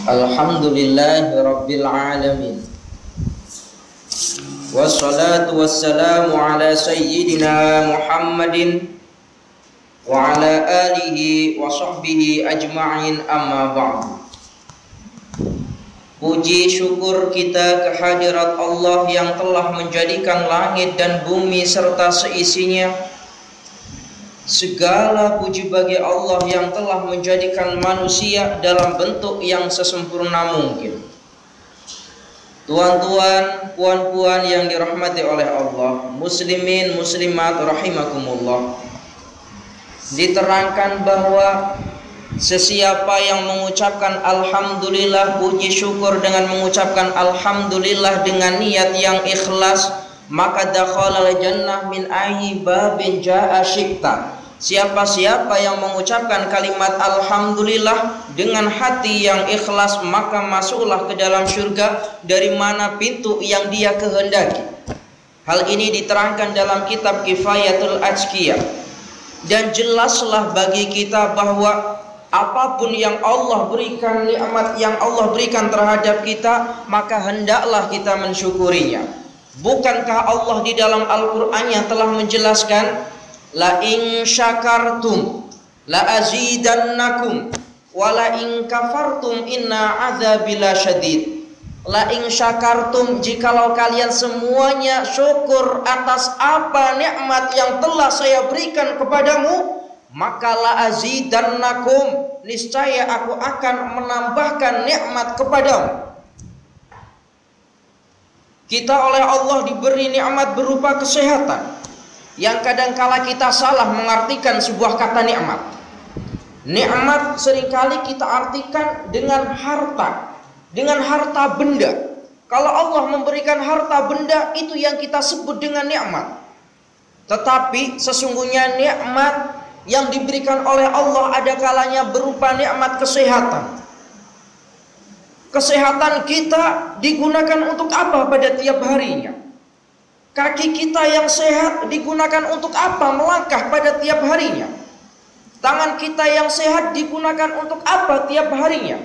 Alhamdulillahi Rabbil Alamin. Wassalatu wassalamu ala sayyidina Muhammadin wa ala alihi wa sahbihi ajma'in, amma ba'du. Puji syukur kita kehadirat Allah yang telah menjadikan langit dan bumi serta seisinya. Segala puji bagi Allah yang telah menjadikan manusia dalam bentuk yang sesempurna mungkin. Tuan-tuan, puan-puan yang dirahmati oleh Allah, muslimin, muslimat rahimakumullah. Diterangkan bahwa sesiapa yang mengucapkan alhamdulillah, puji syukur dengan mengucapkan alhamdulillah dengan niat yang ikhlas, maka dakhalal jannah min ayyi babin jaa syi'ta. Siapa-siapa yang mengucapkan kalimat alhamdulillah dengan hati yang ikhlas, maka masuklah ke dalam surga dari mana pintu yang dia kehendaki. Hal ini diterangkan dalam kitab Kifayatul Azkiyah. Dan jelaslah bagi kita bahwa apapun yang Allah berikan, nikmat yang Allah berikan terhadap kita, maka hendaklah kita mensyukurinya. Bukankah Allah di dalam Al-Qur'an-Nya telah menjelaskan, la in syakartum la azidannakum wa la in kafartum inna azabi lasyadid. La in syakartum, jikalau kalian semuanya syukur atas apa nikmat yang telah saya berikan kepadamu, maka la azidannakum, niscaya aku akan menambahkan nikmat kepadamu. Kita oleh Allah diberi nikmat berupa kesehatan, yang kadangkala kita salah mengartikan sebuah kata nikmat. Nikmat seringkali kita artikan dengan harta, dengan harta benda. Kalau Allah memberikan harta benda, itu yang kita sebut dengan nikmat. Tetapi sesungguhnya nikmat yang diberikan oleh Allah ada kalanya berupa nikmat kesehatan. Kesehatan kita digunakan untuk apa pada tiap harinya? Kaki kita yang sehat digunakan untuk apa melangkah pada tiap harinya? Tangan kita yang sehat digunakan untuk apa tiap harinya?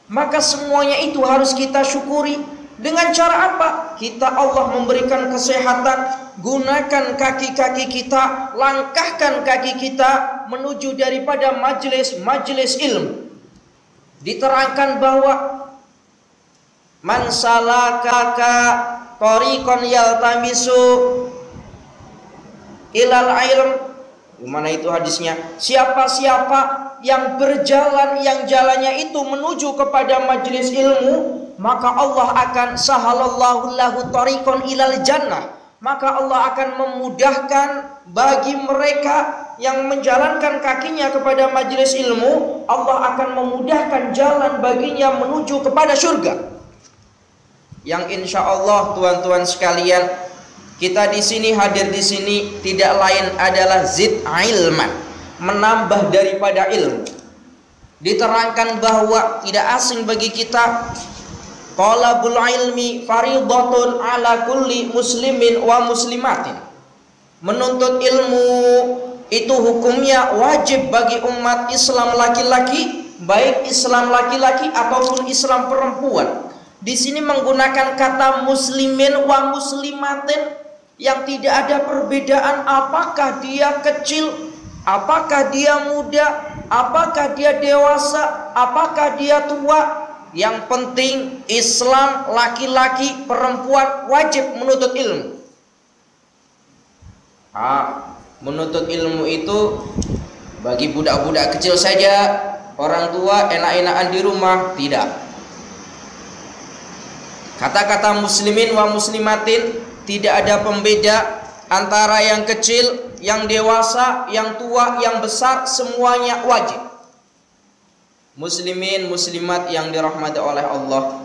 Maka semuanya itu harus kita syukuri. Dengan cara apa? Kita, Allah memberikan kesehatan, gunakan kaki-kaki kita, langkahkan kaki kita menuju daripada majelis ilmu. Diterangkan bahwa man salaka tariqan yaltamisu ilal ilm. Gimana itu hadisnya? Siapa-siapa yang berjalan, yang jalannya itu menuju kepada majelis ilmu, maka Allah akan sahalallahu lahu tariqan ilal jannah. Maka Allah akan memudahkan bagi mereka yang menjalankan kakinya kepada majelis ilmu, Allah akan memudahkan jalan baginya menuju kepada surga. Yang insya Allah tuan-tuan sekalian, kita di sini hadir di sini tidak lain adalah zid ilman, menambah daripada ilmu. Diterangkan bahwa tidak asing bagi kita, talabul ilmi faridatun ala kulli muslimin wa muslimatin. Menuntut ilmu itu hukumnya wajib bagi umat Islam laki-laki, baik Islam laki-laki ataupun Islam perempuan. Di sini menggunakan kata muslimin wa muslimatin, yang tidak ada perbedaan apakah dia kecil, apakah dia muda, apakah dia dewasa, apakah dia tua. Yang penting Islam laki-laki perempuan wajib menuntut ilmu. Menuntut ilmu itu bagi budak-budak kecil saja, orang tua enak-enakan di rumah, tidak. Kata-kata muslimin wa muslimatin tidak ada pembeda antara yang kecil, yang dewasa, yang tua, yang besar, semuanya wajib. Muslimin, muslimat yang dirahmati oleh Allah,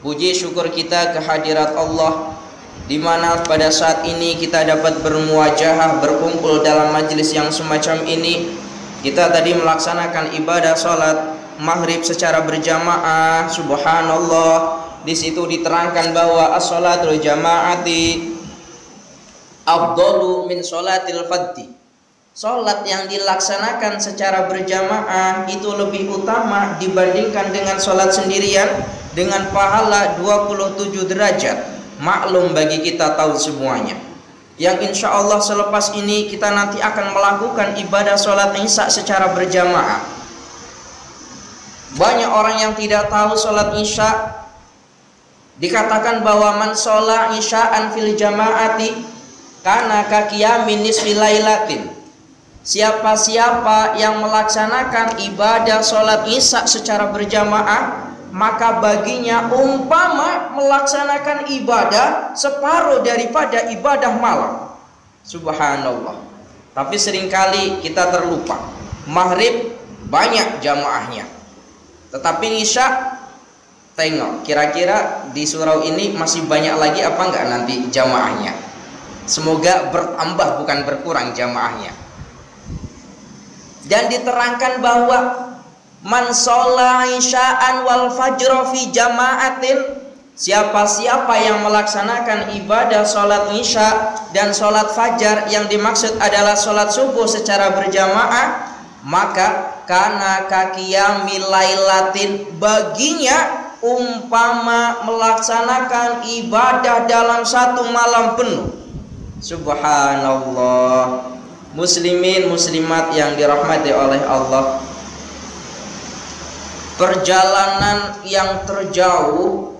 puji syukur kita kehadirat Allah, di mana pada saat ini kita dapat bermuajahah, berkumpul dalam majelis yang semacam ini. Kita tadi melaksanakan ibadah salat maghrib secara berjamaah. Subhanallah. Di situ diterangkan bahwa as-salatul jamaati afdalu min salatil fadhi. Sholat yang dilaksanakan secara berjamaah itu lebih utama dibandingkan dengan sholat sendirian dengan pahala 27 derajat. Maklum bagi kita tahu semuanya. Yang insya Allah selepas ini kita nanti akan melakukan ibadah sholat isya secara berjamaah. Banyak orang yang tidak tahu sholat isya. Dikatakan bahwa man sholat isya'an fil jama'ati kana kaqiyamin nisfi lailatin. Siapa-siapa yang melaksanakan ibadah sholat isya secara berjamaah, maka baginya umpama melaksanakan ibadah separuh daripada ibadah malam. Subhanallah. Tapi seringkali kita terlupa. Maghrib banyak jamaahnya, tetapi isya tengok kira-kira di surau ini masih banyak lagi apa enggak nanti jamaahnya. Semoga bertambah bukan berkurang jamaahnya. Dan diterangkan bahwa man sholla isya'an wal fajr fi jama'atin, siapa-siapa yang melaksanakan ibadah sholat isya dan sholat fajar yang dimaksud adalah sholat subuh secara berjamaah, maka kana kaqiyamil lailatin, baginya umpama melaksanakan ibadah dalam satu malam penuh. Subhanallah. Muslimin muslimat yang dirahmati oleh Allah, perjalanan yang terjauh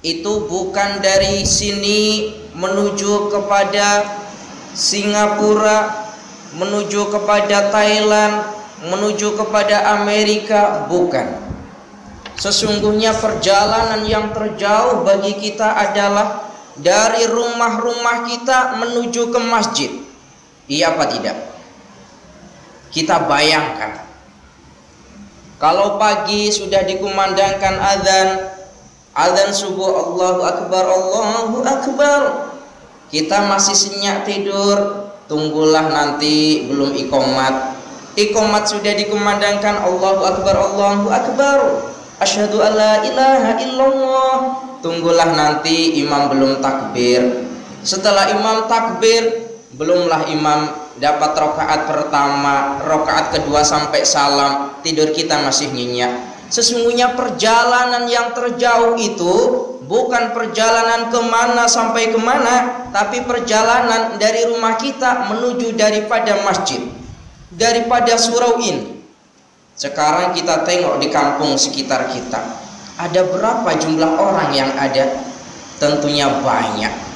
itu bukan dari sini menuju kepada Singapura, menuju kepada Thailand, menuju kepada Amerika, bukan. Sesungguhnya perjalanan yang terjauh bagi kita adalah dari rumah-rumah kita menuju ke masjid. Iya apa tidak? Kita bayangkan, kalau pagi sudah dikumandangkan azan subuh, Allahu Akbar, Allahu Akbar, kita masih senyak tidur, tunggulah nanti belum iqomat. Iqomat sudah dikumandangkan, Allahu Akbar, Allahu Akbar, asyhadu alla ilaha illallah, tunggulah nanti imam belum takbir. Setelah imam takbir, belumlah imam dapat rakaat pertama, rakaat kedua sampai salam, tidur kita masih nyenyak. Sesungguhnya perjalanan yang terjauh itu bukan perjalanan kemana sampai kemana, tapi perjalanan dari rumah kita menuju daripada masjid, daripada surau ini. Sekarang kita tengok di kampung sekitar kita, ada berapa jumlah orang yang ada? Tentunya banyak.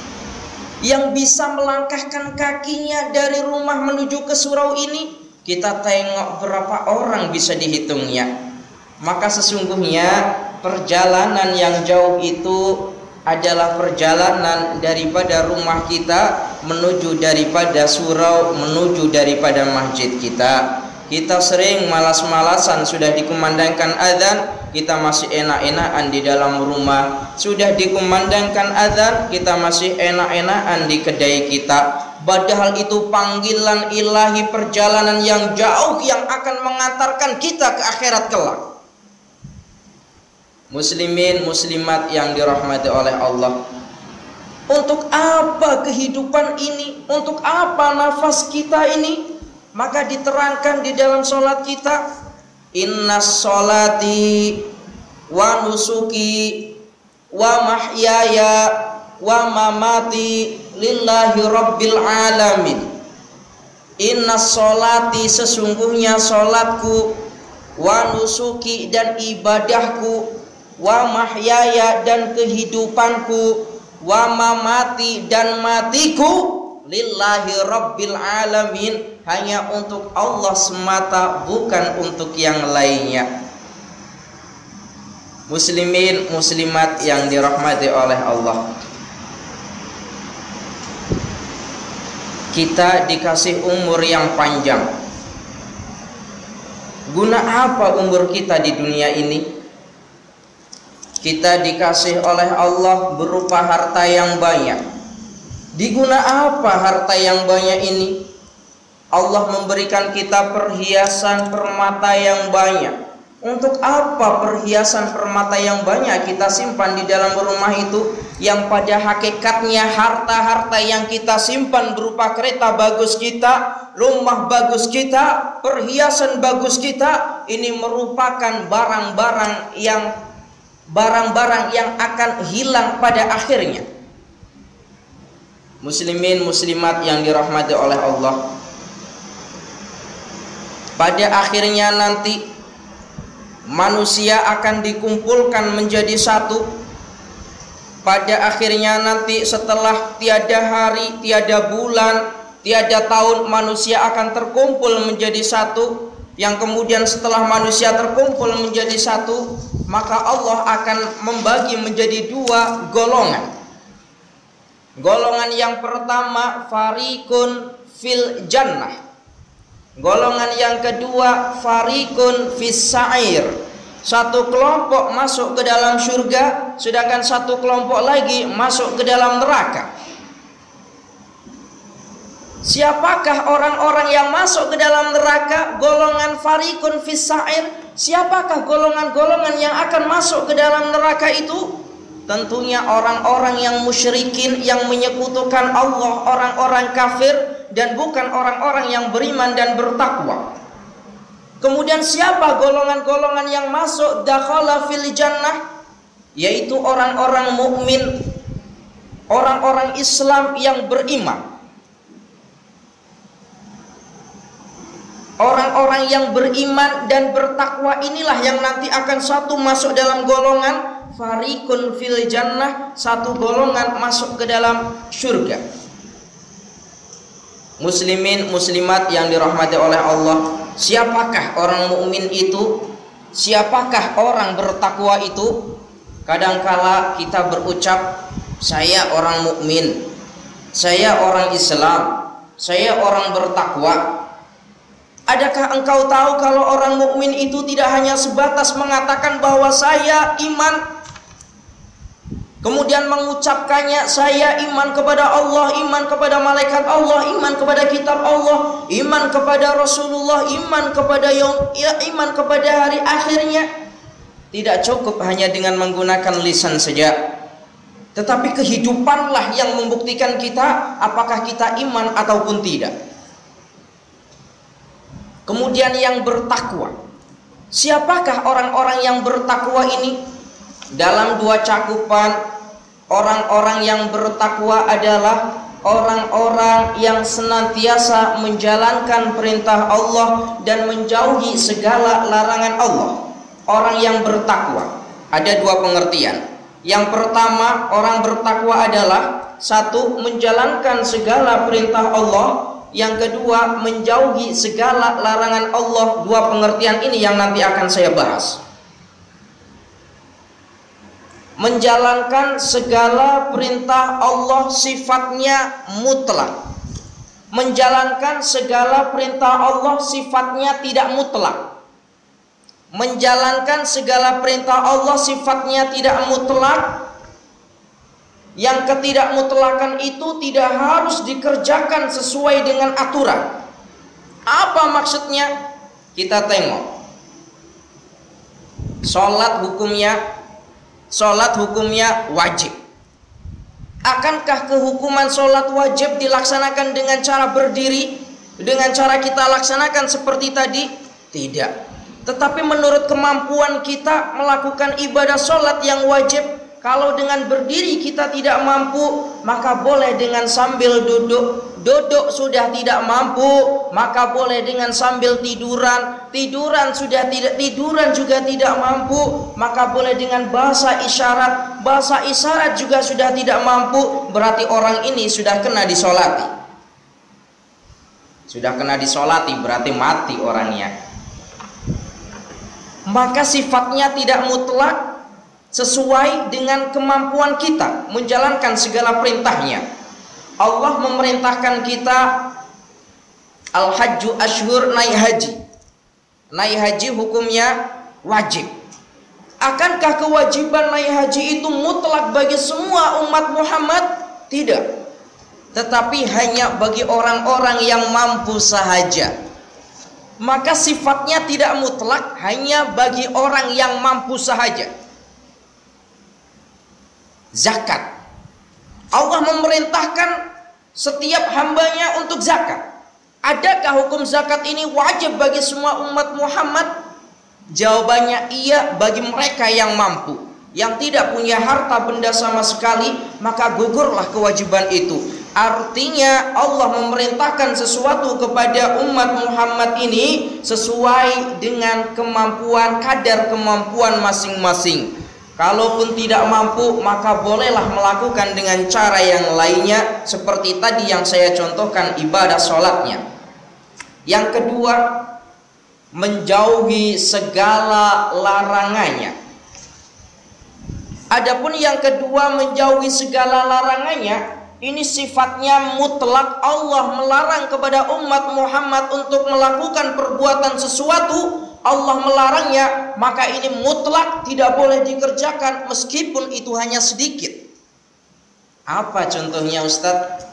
Yang bisa melangkahkan kakinya dari rumah menuju ke surau ini, kita tengok berapa orang bisa dihitungnya. Maka sesungguhnya perjalanan yang jauh itu adalah perjalanan daripada rumah kita menuju daripada surau, menuju daripada masjid kita. Kita sering malas-malasan, sudah dikumandangkan azan kita masih enak-enakan di dalam rumah, sudah dikumandangkan azan kita masih enak-enakan di kedai kita. Padahal itu panggilan ilahi, perjalanan yang jauh yang akan mengantarkan kita ke akhirat kelak. Muslimin muslimat yang dirahmati oleh Allah, untuk apa kehidupan ini? Untuk apa nafas kita ini? Maka diterangkan di dalam sholat kita, innas sholati wa nusuki wa mahyaya wa mamati lillahi rabbil alamin. Innas sholati, sesungguhnya sholatku, wa nusuki, dan ibadahku, wa mahyaya, dan kehidupanku, wa mamati, dan matiku, lillahi rabbil alamin, hanya untuk Allah semata, bukan untuk yang lainnya. Muslimin muslimat yang dirahmati oleh Allah, kita dikasih umur yang panjang. Guna apa umur kita di dunia ini? Kita dikasih oleh Allah berupa harta yang banyak. Diguna apa harta yang banyak ini? Allah memberikan kita perhiasan permata yang banyak, Untuk apa perhiasan permata yang banyak kita simpan di dalam rumah itu, yang pada hakikatnya harta-harta yang kita simpan berupa kereta bagus kita, rumah bagus kita, perhiasan bagus kita, ini merupakan barang-barang yang akan hilang pada akhirnya. Muslimin muslimat yang dirahmati oleh Allah, pada akhirnya nanti manusia akan dikumpulkan menjadi satu. Pada akhirnya nanti setelah tiada hari, tiada bulan, tiada tahun, manusia akan terkumpul menjadi satu. Yang kemudian setelah manusia terkumpul menjadi satu, maka Allah akan membagi menjadi dua golongan. Golongan yang pertama, fariqun fil jannah. Golongan yang kedua, fariqun fis sa'ir. Satu kelompok masuk ke dalam surga, sedangkan satu kelompok lagi masuk ke dalam neraka. Siapakah orang-orang yang masuk ke dalam neraka? Golongan fariqun fis sa'ir. Siapakah golongan-golongan yang akan masuk ke dalam neraka itu? Tentunya orang-orang yang musyrikin, yang menyekutukan Allah, orang-orang kafir, dan bukan orang-orang yang beriman dan bertakwa. Kemudian siapa golongan-golongan yang masuk dakhala fil jannah? Yaitu orang-orang mukmin, orang-orang Islam yang beriman. Orang-orang yang beriman dan bertakwa inilah yang nanti akan satu masuk dalam golongan fariqun fil jannah, satu golongan masuk ke dalam surga. Muslimin muslimat yang dirahmati oleh Allah, siapakah orang mukmin itu? Siapakah orang bertakwa itu? Kadangkala kita berucap, saya orang mukmin, saya orang Islam, saya orang bertakwa. Adakah engkau tahu kalau orang mukmin itu tidak hanya sebatas mengatakan bahwa saya iman, kemudian mengucapkannya, saya iman kepada Allah, iman kepada malaikat Allah, iman kepada kitab Allah, iman kepada Rasulullah, iman kepada hari akhirnya. Tidak cukup hanya dengan menggunakan lisan saja, tetapi kehidupanlah yang membuktikan kita apakah kita iman ataupun tidak. Kemudian yang bertakwa, siapakah orang-orang yang bertakwa ini? Dalam dua cakupan, orang-orang yang bertakwa adalah orang-orang yang senantiasa menjalankan perintah Allah dan menjauhi segala larangan Allah. Orang yang bertakwa ada dua pengertian. Yang pertama, orang bertakwa adalah satu, menjalankan segala perintah Allah. Yang kedua, menjauhi segala larangan Allah. Dua pengertian ini yang nanti akan saya bahas. Menjalankan segala perintah Allah sifatnya mutlak. Menjalankan segala perintah Allah sifatnya tidak mutlak. Menjalankan segala perintah Allah sifatnya tidak mutlak. Yang ketidakmutlakan itu tidak harus dikerjakan sesuai dengan aturan. Apa maksudnya? Kita tengok. Sholat hukumnya wajib. Akankah kehukuman sholat wajib dilaksanakan dengan cara berdiri, dengan cara kita laksanakan seperti tadi? Tidak. Tetapi menurut kemampuan kita melakukan ibadah sholat yang wajib, kalau dengan berdiri kita tidak mampu, maka boleh dengan sambil duduk. Duduk sudah tidak mampu, maka boleh dengan sambil tiduran. Tiduran juga tidak mampu, maka boleh dengan bahasa isyarat. Bahasa isyarat juga sudah tidak mampu, berarti orang ini sudah kena disolati. Sudah kena disolati, berarti mati orangnya. Maka sifatnya tidak mutlak, sesuai dengan kemampuan kita menjalankan segala perintahnya. Allah memerintahkan kita al-hajju ashhur, naik haji. Naik haji hukumnya wajib. Akankah kewajiban naik haji itu mutlak bagi semua umat Muhammad? Tidak. Tetapi hanya bagi orang-orang yang mampu sahaja. maka sifatnya tidak mutlak, hanya bagi orang yang mampu sahaja. Zakat, Allah memerintahkan setiap hambanya untuk zakat. Adakah hukum zakat ini wajib bagi semua umat Muhammad? Jawabannya iya, bagi mereka yang mampu. Yang tidak punya harta benda sama sekali, maka gugurlah kewajiban itu. Artinya Allah memerintahkan sesuatu kepada umat Muhammad ini sesuai dengan kemampuan, kadar kemampuan masing-masing. Kalaupun tidak mampu, maka bolehlah melakukan dengan cara yang lainnya, seperti tadi yang saya contohkan, ibadah sholatnya. Yang kedua, menjauhi segala larangannya. Adapun yang kedua, menjauhi segala larangannya, ini sifatnya mutlak. Allah melarang kepada umat Muhammad untuk melakukan perbuatan sesuatu, Allah melarangnya, maka ini mutlak, tidak boleh dikerjakan meskipun itu hanya sedikit. Apa contohnya, Ustadz?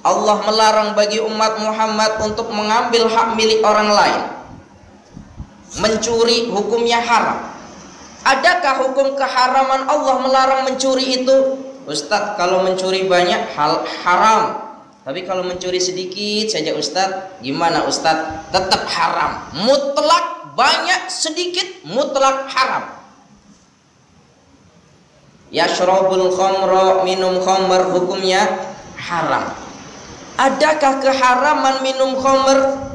Allah melarang bagi umat Muhammad untuk mengambil hak milik orang lain. Mencuri hukumnya haram. Adakah hukum keharaman Allah melarang mencuri itu? Ustadz, kalau mencuri banyak haram, tapi kalau mencuri sedikit saja Ustadz, gimana Ustadz? Tetap haram. Mutlak, banyak sedikit, mutlak haram. Yashrabul khamra, minum khamr, hukumnya haram. Adakah keharaman minum khamr?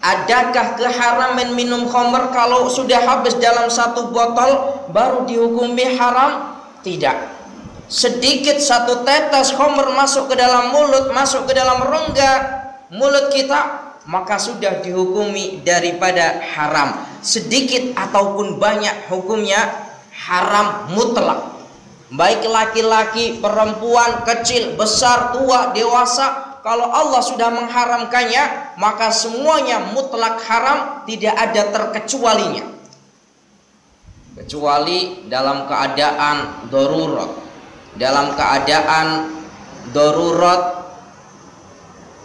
Adakah keharaman minum khamr kalau sudah habis dalam satu botol baru dihukumi haram? Tidak. Sedikit satu tetes khamr masuk ke dalam mulut, masuk ke dalam rongga mulut kita, maka sudah dihukumi daripada haram. Sedikit ataupun banyak, hukumnya haram mutlak. Baik laki-laki, perempuan, kecil, besar, tua, dewasa, kalau Allah sudah mengharamkannya, maka semuanya mutlak haram, tidak ada terkecualinya. Kecuali dalam keadaan darurat. Dalam keadaan darurat,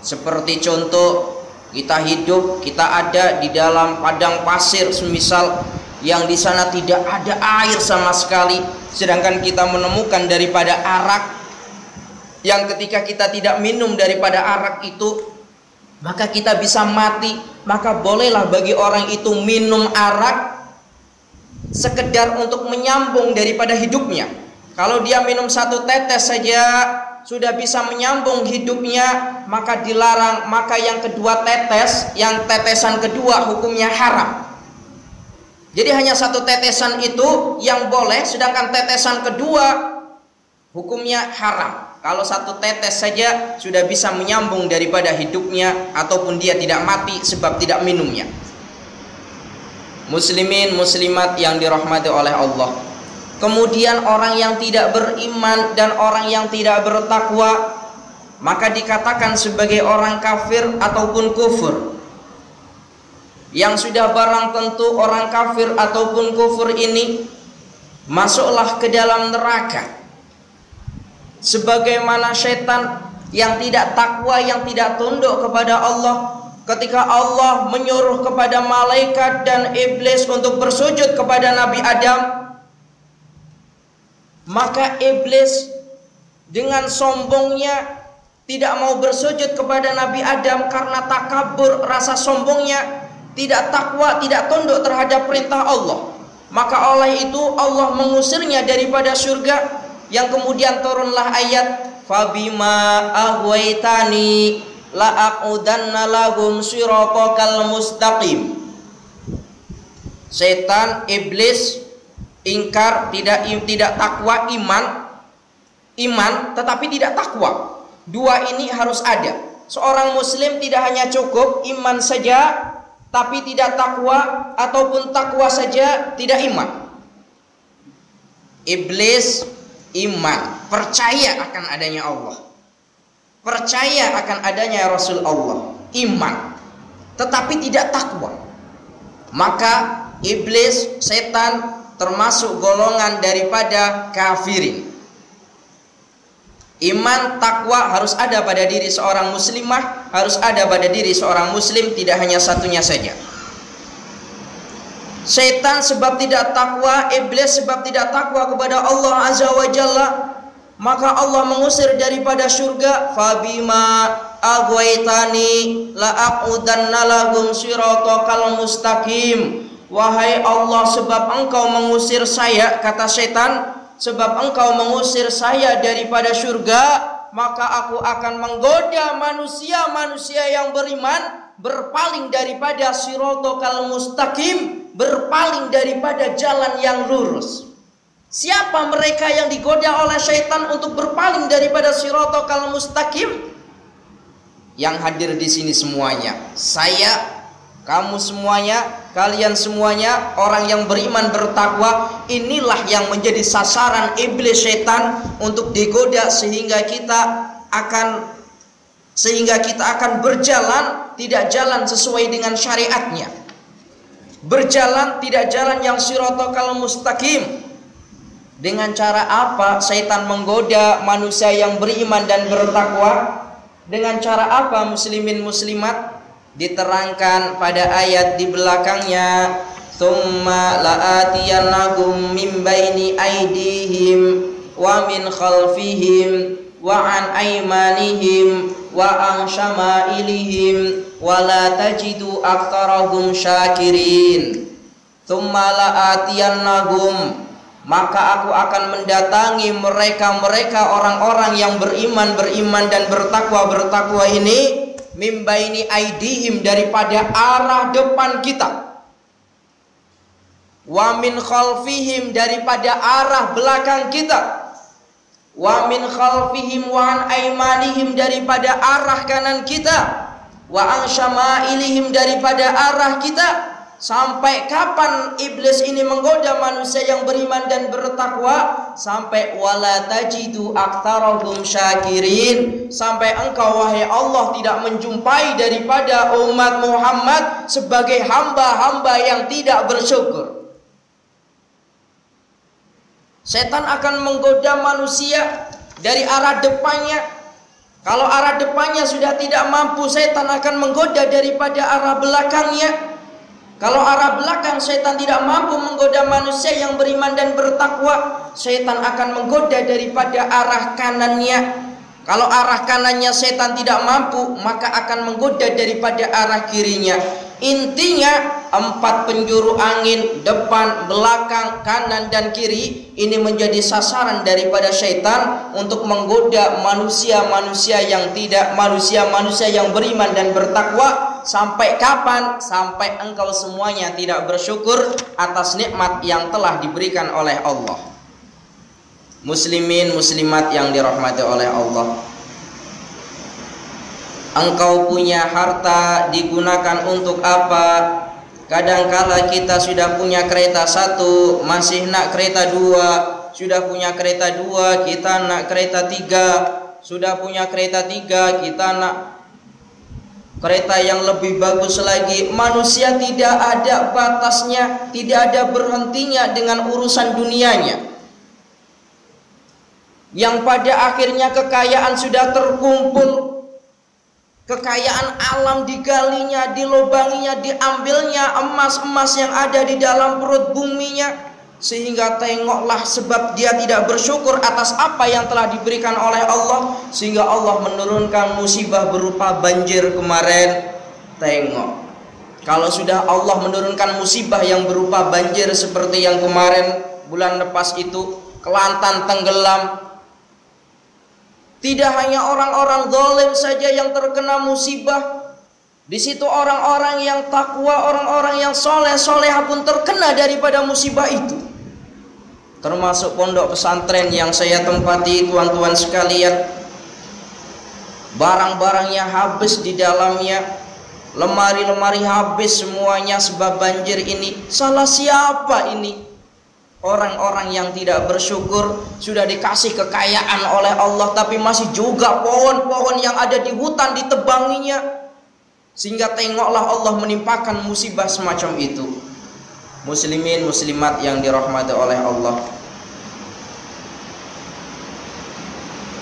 seperti contoh kita hidup, kita ada di dalam padang pasir semisal, yang di sana tidak ada air sama sekali, sedangkan kita menemukan daripada arak, yang ketika kita tidak minum daripada arak itu, maka kita bisa mati. Maka bolehlah bagi orang itu minum arak sekedar untuk menyambung daripada hidupnya. Kalau dia minum satu tetes saja sudah bisa menyambung hidupnya, maka dilarang. Maka yang kedua tetes, yang tetesan kedua hukumnya haram. Jadi hanya satu tetesan itu yang boleh, sedangkan tetesan kedua hukumnya haram. Kalau satu tetes saja sudah bisa menyambung daripada hidupnya, ataupun dia tidak mati sebab tidak minumnya. Muslimin muslimat yang dirahmati oleh Allah. Kemudian orang yang tidak beriman dan orang yang tidak bertakwa, maka dikatakan sebagai orang kafir ataupun kufur. Yang sudah barang tentu orang kafir ataupun kufur ini masuklah ke dalam neraka. Sebagaimana setan yang tidak takwa, yang tidak tunduk kepada Allah, ketika Allah menyuruh kepada malaikat dan iblis untuk bersujud kepada Nabi Adam, maka iblis dengan sombongnya tidak mau bersujud kepada Nabi Adam karena takabur, rasa sombongnya, tidak takwa, tidak tunduk terhadap perintah Allah. Maka oleh itu Allah mengusirnya daripada surga. Yang kemudian turunlah ayat, fabima aghwaytani la aqudanna lahum siratal mustaqim. Setan, iblis ingkar, tidak takwa, iman tetapi tidak takwa. Dua ini harus ada. Seorang muslim tidak hanya cukup iman saja tapi tidak takwa, ataupun takwa saja tidak iman. Iblis iman, percaya akan adanya Allah, percaya akan adanya Rasul Allah, iman, tetapi tidak takwa. Maka iblis, setan termasuk golongan daripada kafirin. Iman, takwa harus ada pada diri seorang muslimah, harus ada pada diri seorang muslim, tidak hanya satunya saja. Setan sebab tidak takwa, iblis sebab tidak takwa kepada Allah Azza wa Jalla, maka Allah mengusir daripada surga. Fabima aghwaytani la aqudanna lahum siratal mustaqim. Wahai Allah, sebab engkau mengusir saya, kata setan, sebab engkau mengusir saya daripada surga, maka aku akan menggoda manusia-manusia yang beriman berpaling daripada siratal mustaqim, berpaling daripada jalan yang lurus. Siapa mereka yang digoda oleh syaitan untuk berpaling daripada siratal mustaqim? Yang hadir di sini semuanya, saya, kamu semuanya, kalian semuanya, orang yang beriman bertakwa, inilah yang menjadi sasaran iblis syaitan untuk digoda sehingga kita akan berjalan tidak jalan sesuai dengan syariatnya, berjalan tidak jalan yang siratal mustaqim. Dengan cara apa syaitan menggoda manusia yang beriman dan bertakwa? Dengan cara apa, muslimin muslimat? Diterangkan pada ayat di belakangnya, tsumma la'atiyannahum min baini aydihim wa min khalfihim wa an aymanihim wa an syama'ilihim wa la tajidu aktsarahum syakirin. Tsumma la'atiyannahum, maka aku akan mendatangi mereka orang-orang yang beriman dan bertakwa ini, mimbaini aidihim, daripada arah depan kita, wa min khalfihim, daripada arah belakang kita, wa min khalfihim wa an aymanihim, daripada arah kanan kita, wa an syama'ilihim, daripada arah kita. Sampai kapan iblis ini menggoda manusia yang beriman dan bertakwa? Sampai wala tajidu aktsarahum syakirin, sampai engkau wahai Allah tidak menjumpai daripada umat Muhammad sebagai hamba-hamba yang tidak bersyukur. Setan akan menggoda manusia dari arah depannya. Kalau arah depannya sudah tidak mampu, setan akan menggoda daripada arah belakangnya. Kalau arah belakang setan tidak mampu menggoda manusia yang beriman dan bertakwa, setan akan menggoda daripada arah kanannya. Kalau arah kanannya setan tidak mampu, maka akan menggoda daripada arah kirinya. Intinya 4 penjuru angin, depan, belakang, kanan dan kiri, ini menjadi sasaran daripada syaitan untuk menggoda manusia-manusia yang beriman dan bertakwa. Sampai kapan? Sampai engkau semuanya tidak bersyukur atas nikmat yang telah diberikan oleh Allah. Muslimin muslimat yang dirahmati oleh Allah, engkau punya harta digunakan untuk apa? Kadangkala kita sudah punya kereta 1, masih nak kereta 2, sudah punya kereta 2, kita nak kereta 3, sudah punya kereta 3, kita nak kereta yang lebih bagus lagi. Manusia tidak ada batasnya, tidak ada berhentinya dengan urusan dunianya, yang pada akhirnya kekayaan sudah terkumpul, kekayaan alam digalinya, dilobanginya, diambilnya emas-emas yang ada di dalam perut buminya. Sehingga tengoklah, sebab dia tidak bersyukur atas apa yang telah diberikan oleh Allah, sehingga Allah menurunkan musibah berupa banjir kemarin. Tengok, kalau sudah Allah menurunkan musibah yang berupa banjir seperti yang kemarin bulan lepas itu, Kelantan tenggelam. Tidak hanya orang-orang zalim saja yang terkena musibah, di situ orang-orang yang takwa, orang-orang yang soleh-solehah pun terkena daripada musibah itu. Termasuk pondok pesantren yang saya tempati, tuan-tuan sekalian. Barang-barangnya habis di dalamnya, lemari-lemari habis semuanya sebab banjir ini. Salah siapa ini? Orang-orang yang tidak bersyukur. Sudah dikasih kekayaan oleh Allah, tapi masih juga pohon-pohon yang ada di hutan ditebanginya, sehingga tengoklah Allah menimpakan musibah semacam itu. Muslimin muslimat yang dirahmati oleh Allah,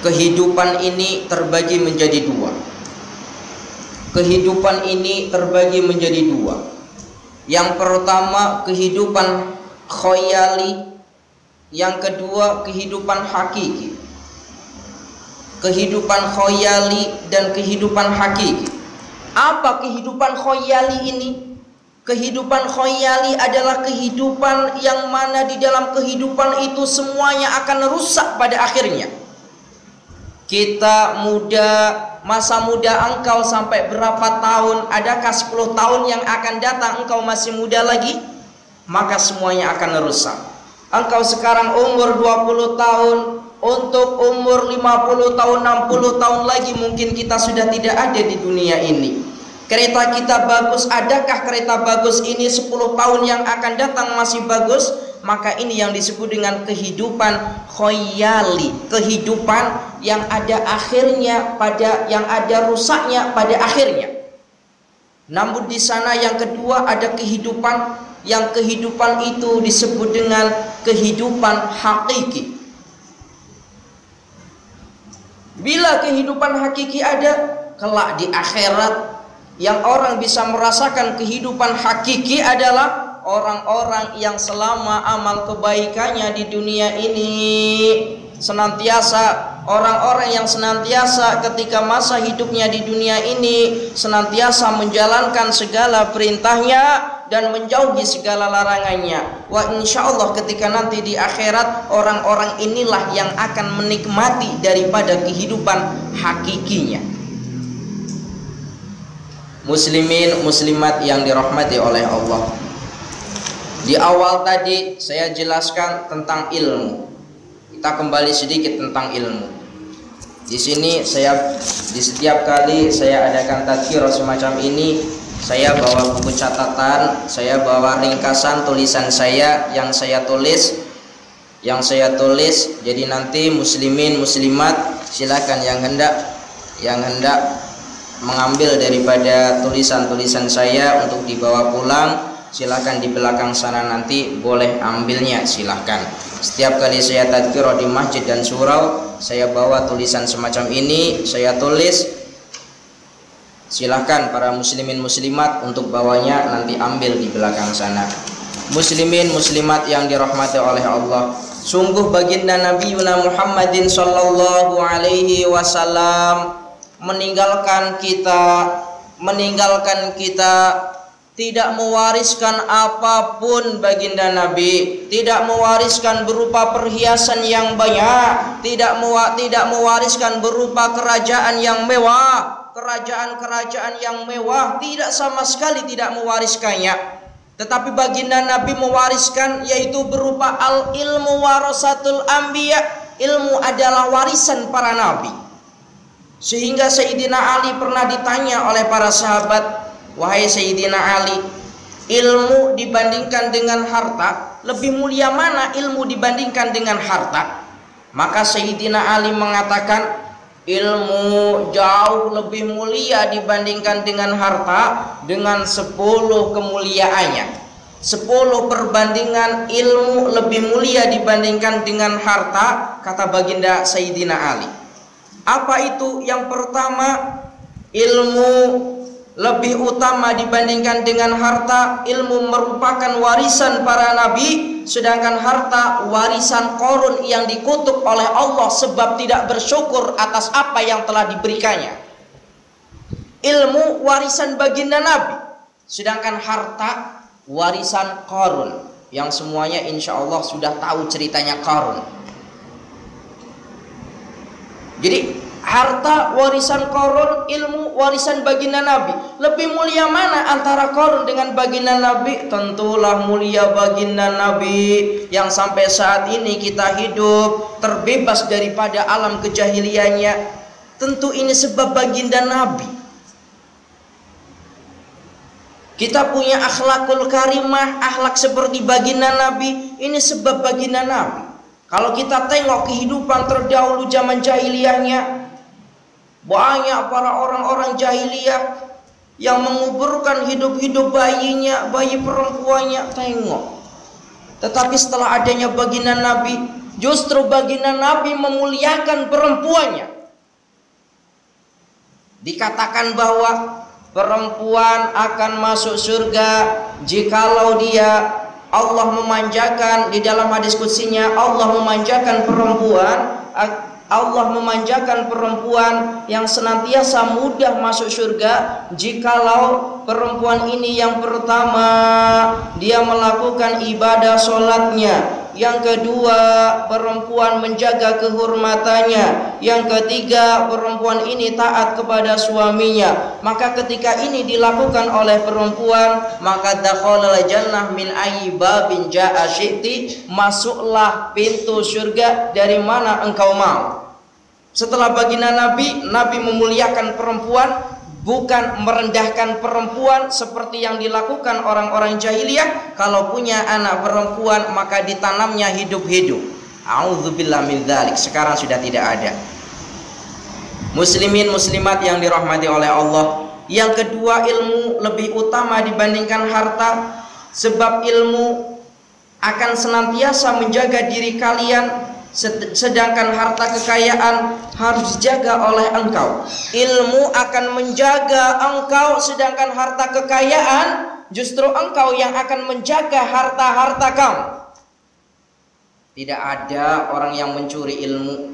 kehidupan ini terbagi menjadi dua. Kehidupan ini terbagi menjadi dua. Yang pertama kehidupan khayali, yang kedua kehidupan hakiki. Kehidupan khayali dan kehidupan hakiki. Apa kehidupan khayali ini? Kehidupan khayali adalah kehidupan yang mana di dalam kehidupan itu semuanya akan rusak pada akhirnya. Kita muda, masa muda engkau sampai berapa tahun? Adakah 10 tahun yang akan datang engkau masih muda lagi? Maka semuanya akan rusak. Engkau sekarang umur 20 tahun, untuk umur 50 tahun, 60 tahun lagi mungkin kita sudah tidak ada di dunia ini. Kereta kita bagus, adakah kereta bagus ini 10 tahun yang akan datang masih bagus? Maka ini yang disebut dengan kehidupan khayali, kehidupan yang ada akhirnya, yang ada rusaknya pada akhirnya. Namun di sana yang kedua ada kehidupan, yang kehidupan itu disebut dengan kehidupan hakiki. Bila kehidupan hakiki ada, kelak di akhirat yang orang bisa merasakan kehidupan hakiki adalah orang-orang yang selama amal kebaikannya di dunia ini senantiasa, orang-orang yang senantiasa ketika masa hidupnya di dunia ini senantiasa menjalankan segala perintahnya dan menjauhi segala larangannya. Wa insyaallah ketika nanti di akhirat orang-orang inilah yang akan menikmati daripada kehidupan hakikinya. Muslimin muslimat yang dirahmati oleh Allah. Di awal tadi saya jelaskan tentang ilmu. Kita kembali sedikit tentang ilmu. Di sini di setiap kali saya adakan tadzkirah semacam ini, saya bawa buku catatan, saya bawa ringkasan tulisan saya yang saya tulis. Jadi nanti muslimin muslimat silakan yang hendak mengambil daripada tulisan-tulisan saya untuk dibawa pulang, silakan di belakang sana nanti boleh ambilnya, silakan. Setiap kali saya tadzkirah di masjid dan surau, saya bawa tulisan semacam ini, saya tulis. Silakan para muslimin muslimat untuk bawanya nanti ambil di belakang sana. Muslimin muslimat yang dirahmati oleh Allah, sungguh baginda Nabi Muhammadin sallallahu alaihi wasallam meninggalkan kita tidak mewariskan apapun. Baginda Nabi tidak mewariskan berupa perhiasan yang banyak, tidak mewariskan berupa kerajaan yang mewah, kerajaan yang mewah, tidak sama sekali tidak mewariskannya. Tetapi baginda Nabi mewariskan, yaitu berupa al-ilmu warasatul anbiya, ilmu adalah warisan para nabi. Sehingga Sayyidina Ali pernah ditanya oleh para sahabat, wahai Sayyidina Ali, ilmu dibandingkan dengan harta, lebih mulia mana ilmu dibandingkan dengan harta? Maka Sayyidina Ali mengatakan, ilmu jauh lebih mulia dibandingkan dengan harta dengan 10 kemuliaannya. 10 perbandingan ilmu lebih mulia dibandingkan dengan harta, kata baginda Sayyidina Ali. Apa itu? Yang pertama, ilmu lebih utama dibandingkan dengan harta. Ilmu merupakan warisan para nabi, sedangkan harta warisan Qarun yang dikutuk oleh Allah sebab tidak bersyukur atas apa yang telah diberikannya. Ilmu warisan baginda Nabi, sedangkan harta warisan Qarun yang semuanya insya Allah sudah tahu ceritanya Qarun. Jadi harta warisan Qarun, ilmu warisan baginda Nabi. Lebih mulia mana antara Qarun dengan baginda Nabi? Tentulah mulia baginda Nabi yang sampai saat ini kita hidup terbebas daripada alam kejahiliannya. Tentu ini sebab baginda Nabi. Kita punya akhlakul karimah, akhlak seperti baginda Nabi, ini sebab baginda Nabi. Kalau kita tengok kehidupan terdahulu zaman jahiliyahnya, banyak para orang-orang jahiliyah yang menguburkan hidup-hidup bayinya, bayi perempuannya, tengok. Tetapi setelah adanya baginda Nabi, Justru baginda Nabi memuliakan perempuannya. Dikatakan bahwa perempuan akan masuk surga jikalau dia, Allah memanjakan di dalam hadis qudsinya, Allah memanjakan perempuan yang senantiasa mudah masuk surga jikalau perempuan ini yang pertama dia melakukan ibadah sholatnya, yang kedua perempuan menjaga kehormatannya, yang ketiga perempuan ini taat kepada suaminya. Maka ketika ini dilakukan oleh perempuan, maka dakhalal jannah min ayyi babin jaa syi'ti, masuklah pintu surga dari mana engkau mau. Setelah baginda Nabi memuliakan perempuan, bukan merendahkan perempuan seperti yang dilakukan orang-orang jahiliyah. Kalau punya anak perempuan maka ditanamnya hidup-hidup. A'udzubillah min dzalik. Sekarang sudah tidak ada. Muslimin muslimat yang dirahmati oleh Allah. Yang kedua, ilmu lebih utama dibandingkan harta, sebab ilmu akan senantiasa menjaga diri kalian, sedangkan harta kekayaan harus dijaga oleh engkau. Ilmu akan menjaga engkau, sedangkan harta kekayaan justru engkau yang akan menjaga harta-harta kamu. Tidak ada orang yang mencuri ilmu.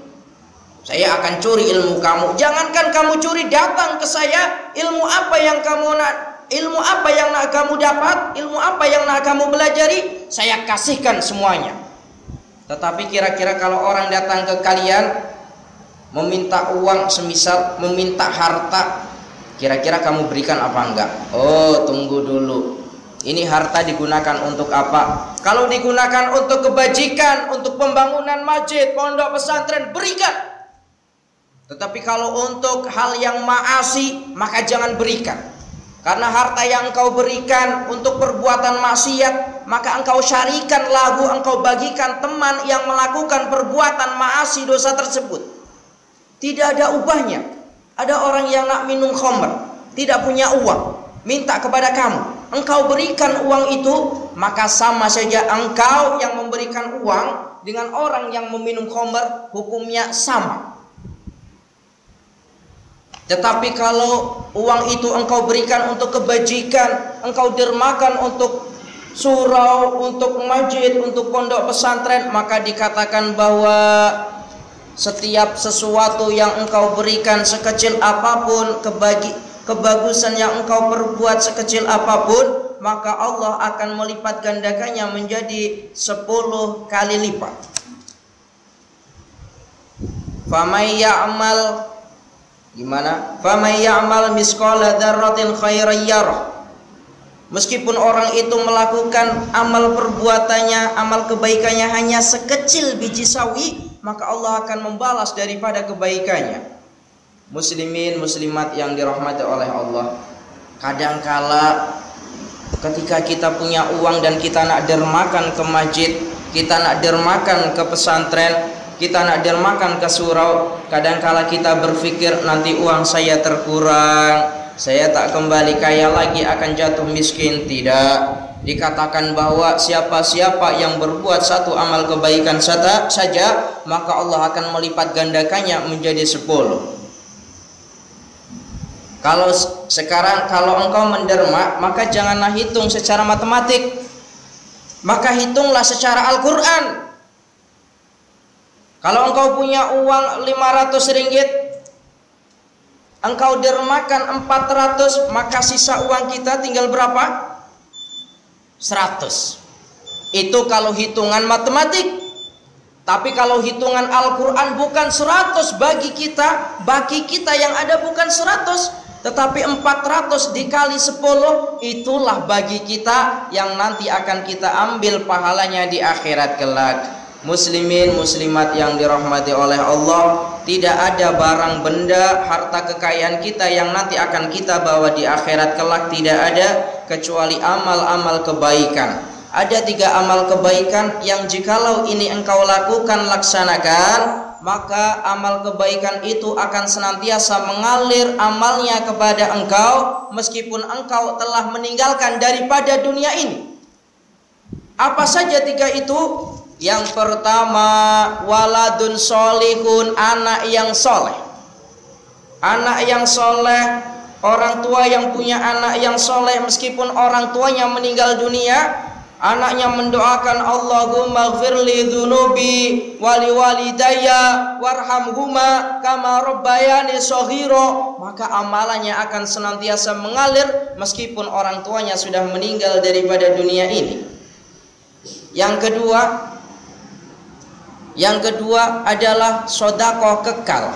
Saya akan curi ilmu kamu. Jangankan kamu curi, datang ke saya. Ilmu apa yang kamu nak? Ilmu apa yang nak kamu dapat? Ilmu apa yang nak kamu belajari? Saya kasihkan semuanya. Tetapi kira-kira kalau orang datang ke kalian meminta uang, semisal meminta harta, kira-kira kamu berikan apa enggak? Oh, tunggu dulu. Ini harta digunakan untuk apa? Kalau digunakan untuk kebajikan, untuk pembangunan masjid, pondok pesantren, berikan. Tetapi kalau untuk hal yang maasi, maka jangan berikan. Karena harta yang engkau berikan untuk perbuatan maksiat, maka engkau syarikan lahu, engkau bagikan teman yang melakukan perbuatan maasi dosa tersebut. Tidak ada ubahnya. Ada orang yang nak minum khamr, tidak punya uang, minta kepada kamu, engkau berikan uang itu, maka sama saja engkau yang memberikan uang dengan orang yang meminum khamr, hukumnya sama. Tetapi kalau uang itu engkau berikan untuk kebajikan, engkau dermakan untuk surau, untuk masjid, untuk pondok pesantren, maka dikatakan bahwa setiap sesuatu yang engkau berikan sekecil apapun, kebagusan yang engkau perbuat sekecil apapun, maka Allah akan melipat gandakannya menjadi 10 kali lipat. Famay ya'mal, gimana? Famay ya'mal misqala dzarratin khairan yarah. Meskipun orang itu melakukan amal perbuatannya, amal kebaikannya hanya sekecil biji sawi, maka Allah akan membalas daripada kebaikannya. Muslimin muslimat yang dirahmati oleh Allah, kadangkala ketika kita punya uang dan kita nak dermakan ke masjid, kita nak dermakan ke pesantren, kita nak dermakan ke surau, kadangkala kita berpikir nanti uang saya terkurang, saya tak kembali kaya lagi, akan jatuh miskin. Tidak. Dikatakan bahwa siapa-siapa yang berbuat satu amal kebaikan saja, maka Allah akan melipat gandakannya menjadi 10. Kalau sekarang kalau engkau menderma, maka janganlah hitung secara matematik, maka hitunglah secara Al-Quran. Kalau engkau punya uang 500 ringgit, engkau dermakan 400, maka sisa uang kita tinggal berapa? 100. Itu kalau hitungan matematik. Tapi kalau hitungan Al-Quran bukan 100 bagi kita yang ada bukan 100, tetapi 400 dikali 10, itulah bagi kita yang nanti akan kita ambil pahalanya di akhirat kelak. Muslimin muslimat yang dirahmati oleh Allah, tidak ada barang benda harta kekayaan kita yang nanti akan kita bawa di akhirat kelak, tidak ada kecuali amal-amal kebaikan. Ada 3 amal kebaikan yang jikalau ini engkau lakukan, laksanakan, maka amal kebaikan itu akan senantiasa mengalir amalnya kepada engkau meskipun engkau telah meninggalkan daripada dunia ini. Apa saja 3 itu? Yang pertama, waladun solihun, anak yang soleh. Anak yang soleh, orang tua yang punya anak yang soleh, meskipun orang tuanya meninggal dunia, anaknya mendoakan Allahumma gfirli dzunubi wali walidayya warhamhuma kama rabbayani shaghira, maka amalannya akan senantiasa mengalir meskipun orang tuanya sudah meninggal daripada dunia ini. Yang kedua adalah sedekah kekal.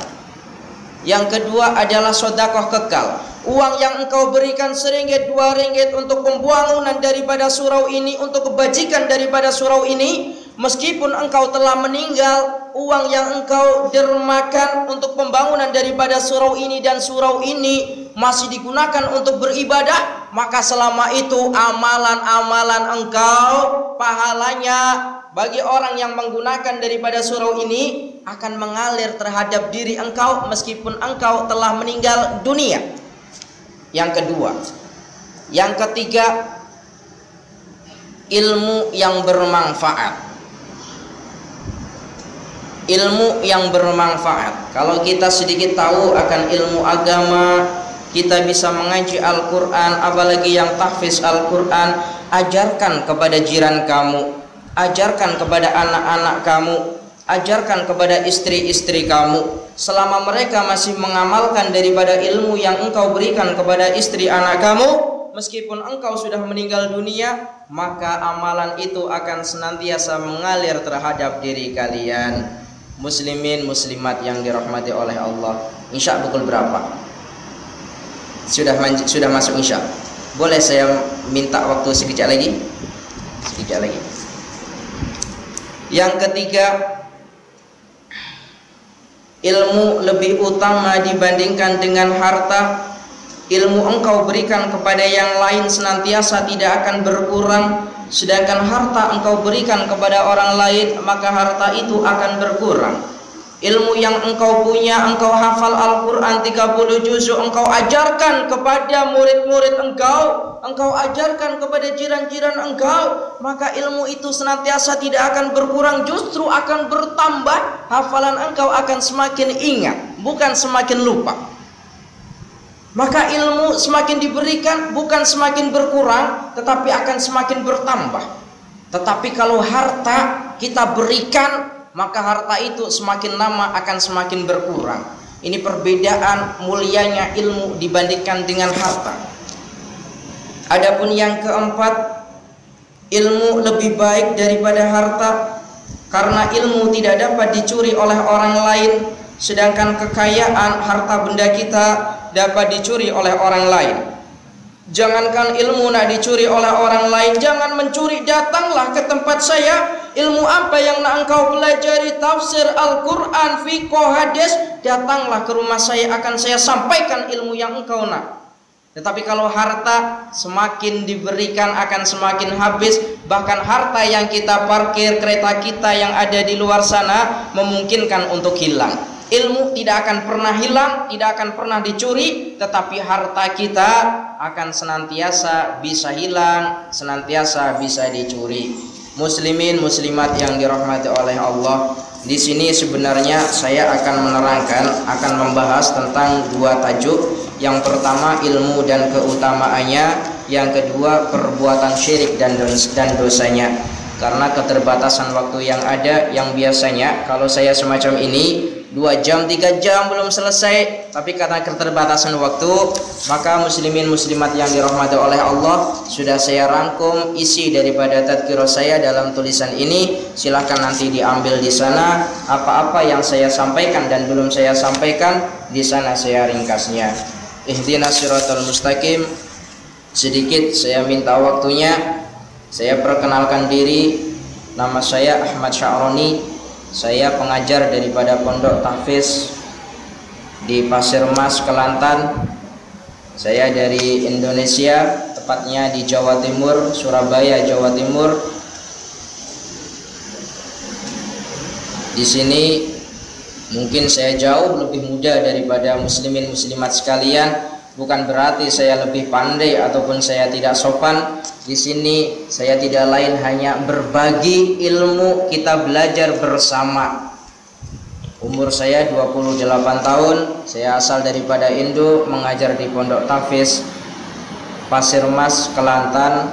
Yang kedua adalah sedekah kekal. Uang yang engkau berikan RM1, RM2 untuk pembangunan daripada surau ini, untuk kebajikan daripada surau ini, meskipun engkau telah meninggal, uang yang engkau dermakan untuk pembangunan daripada surau ini dan surau ini masih digunakan untuk beribadah, maka selama itu amalan-amalan engkau, pahalanya bagi orang yang menggunakan daripada surau ini akan mengalir terhadap diri engkau meskipun engkau telah meninggal dunia. Yang kedua. Yang ketiga, ilmu yang bermanfaat. Ilmu yang bermanfaat. Kalau kita sedikit tahu akan ilmu agama, kita bisa mengaji Al-Quran, apalagi yang tahfiz Al-Quran, ajarkan kepada jiran kamu, ajarkan kepada anak-anak kamu, ajarkan kepada istri-istri kamu. Selama mereka masih mengamalkan daripada ilmu yang engkau berikan kepada istri anak kamu, meskipun engkau sudah meninggal dunia, maka amalan itu akan senantiasa mengalir terhadap diri kalian. Muslimin muslimat yang dirahmati oleh Allah. Isya pukul berapa? Sudah masuk isya. Boleh saya minta waktu sekejap lagi? Sekejap lagi. Yang ketiga, ilmu lebih utama dibandingkan dengan harta. Ilmu engkau berikan kepada yang lain senantiasa tidak akan berkurang, sedangkan harta engkau berikan kepada orang lain, maka harta itu akan berkurang. Ilmu yang engkau punya, engkau hafal Al-Quran 30 juzuk, engkau ajarkan kepada murid-murid engkau ajarkan kepada jiran-jiran engkau, maka ilmu itu senantiasa tidak akan berkurang, justru akan bertambah. Hafalan engkau akan semakin ingat, bukan semakin lupa. Maka ilmu semakin diberikan, bukan semakin berkurang, tetapi akan semakin bertambah. Tetapi kalau harta kita berikan, maka harta itu semakin lama akan semakin berkurang. Ini perbedaan mulianya ilmu dibandingkan dengan harta. Adapun yang keempat, ilmu lebih baik daripada harta, karena ilmu tidak dapat dicuri oleh orang lain, sedangkan kekayaan harta benda kita dapat dicuri oleh orang lain. Jangankan ilmu nak dicuri oleh orang lain, jangan mencuri, datanglah ke tempat saya. Ilmu apa yang nak engkau pelajari, tafsir Al-Quran, fiqh, hadis, datanglah ke rumah saya, akan saya sampaikan ilmu yang engkau nak. Tetapi kalau harta semakin diberikan akan semakin habis. Bahkan harta yang kita parkir, kereta kita yang ada di luar sana memungkinkan untuk hilang. Ilmu tidak akan pernah hilang, tidak akan pernah dicuri, tetapi harta kita akan senantiasa bisa hilang, senantiasa bisa dicuri. Muslimin muslimat yang dirahmati oleh Allah, di sini sebenarnya saya akan menerangkan, akan membahas tentang dua tajuk. Yang pertama ilmu dan keutamaannya, yang kedua perbuatan syirik dan dosanya. Karena keterbatasan waktu yang ada, yang biasanya kalau saya semacam ini 2 jam 3 jam belum selesai, tapi karena keterbatasan waktu, maka muslimin muslimat yang dirahmati oleh Allah, sudah saya rangkum isi daripada tadkirah saya dalam tulisan ini. Silahkan nanti diambil di sana, apa-apa yang saya sampaikan dan belum saya sampaikan di sana saya ringkasnya. Ihdinas siratal mustaqim. Sedikit saya minta waktunya, saya perkenalkan diri. Nama saya Ahmad Sya'roni. Saya pengajar daripada Pondok Tahfiz di Pasir Mas, Kelantan. Saya dari Indonesia, tepatnya di Jawa Timur, Surabaya, Jawa Timur. Di sini mungkin saya jauh lebih muda daripada muslimin muslimat sekalian, bukan berarti saya lebih pandai ataupun saya tidak sopan. Di sini saya tidak lain hanya berbagi ilmu, kita belajar bersama. Umur saya 28 tahun, saya asal daripada Indo, mengajar di Pondok Tahfiz Pasir Mas, Kelantan,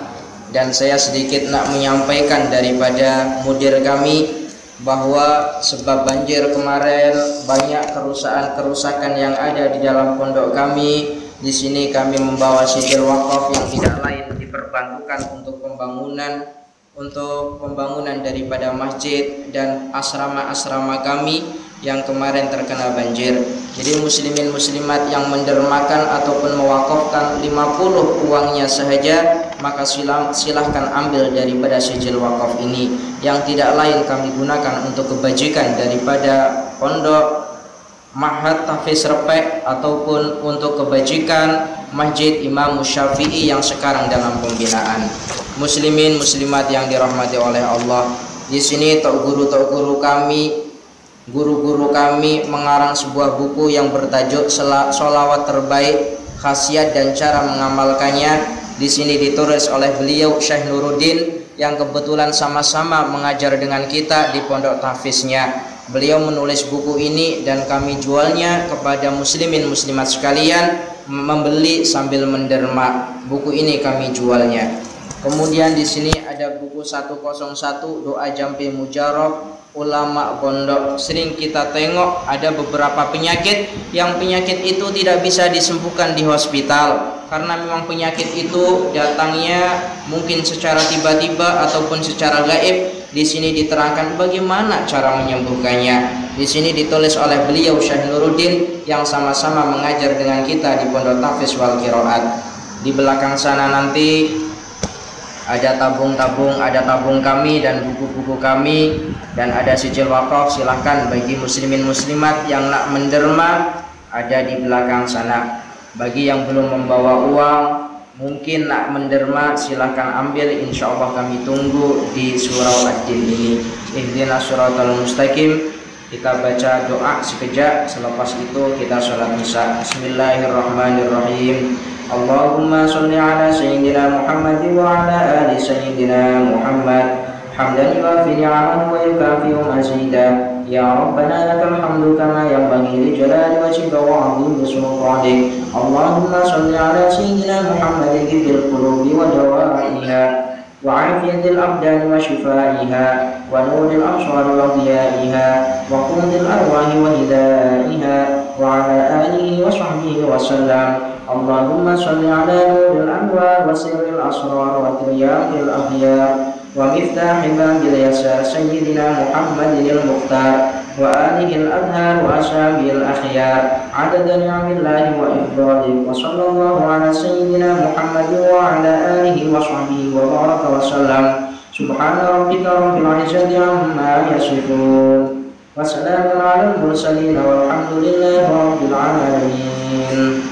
dan saya sedikit nak menyampaikan daripada mudir kami bahwa sebab banjir kemarin banyak kerusakan yang ada di dalam pondok kami. Di sini kami membawa sijil wakaf yang tidak lain diperbantukan untuk pembangunan daripada masjid dan asrama-asrama kami yang kemarin terkena banjir. Jadi muslimin muslimat yang mendermakan ataupun mewakafkan 50 uangnya sahaja, maka silahkan ambil daripada sijil wakaf ini, yang tidak lain kami gunakan untuk kebajikan daripada pondok Ma'had Tahfiz Repek ataupun untuk kebajikan Masjid Imam Syafi'i yang sekarang dalam pembinaan. Muslimin muslimat yang dirahmati oleh Allah, di sini guru-guru kami mengarang sebuah buku yang bertajuk Sholawat Terbaik, Khasiat dan Cara Mengamalkannya. Di sini ditulis oleh beliau Syekh Nuruddin yang kebetulan sama-sama mengajar dengan kita di pondok tahfiznya. Beliau menulis buku ini dan kami jualnya kepada muslimin muslimat sekalian, membeli sambil menderma. Buku ini kami jualnya. Kemudian di sini ada buku 101 Doa Jampi Mujarab ulama pondok. Sering kita tengok ada beberapa penyakit yang penyakit itu tidak bisa disembuhkan di hospital, karena memang penyakit itu datangnya mungkin secara tiba-tiba ataupun secara gaib. Di sini diterangkan bagaimana cara menyembuhkannya. Di sini ditulis oleh beliau Syekh Nuruddin yang sama-sama mengajar dengan kita di Pondok Tahfiz wal Qiraat. Di belakang sana nanti ada tabung kami dan buku-buku kami, dan ada sijil wakaf. Silahkan bagi muslimin muslimat yang nak menderma, ada di belakang sana. Bagi yang belum membawa uang, mungkin nak menderma, silahkan ambil. Insya Allah kami tunggu di surau Ad-Din ini. Ihdinas siratal mustaqim. Kita baca doa sekejap, selepas itu kita sholat isya. Bismillahirrahmanirrahim. Allahumma sholli ala sayyidina Muhammad wa ala ali sayyidina Muhammad hamdan yuwafi ni'amahu wa yukafi'u mazidah. Ya Rabbana lakal hamdu kama yanbaghi li jalali wajhika wa 'azimi sultanik. Allahumma sholli ala sayyidina Muhammadin bil qulubi wa dawaiha wa 'afiyatil abdani wa shifaiha wa nuril absari wa dhiyaiha wa qutil arwahi wa hidaiha wa ala alihi wa sahbihi wa sallam. Allahumma sholli ala nuril anwar wa sirril asrar wa tiryaqil akhyar wa miftahi babil yasar sayyidina Muhammadin al-Mukhtar wa alihi al-adhar wa ashabil akhyar adada ni'amillahi wa ifdalih. Wa sallallahu ala sayyidina Muhammadin wa ala alihi wa sahbihi wa baraka wa sallam. Subhana rabbika rabbil izzati amma yasifun wa salamun ala al-mursalin walhamdulillahi rabbil alamin.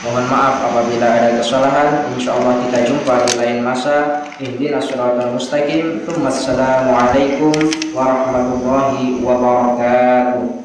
Mohon maaf apabila ada kesalahan. Insyaallah kita jumpa di lain masa. Ihdinas siratal mustaqim. Assalamualaikum warahmatullahi wabarakatuh.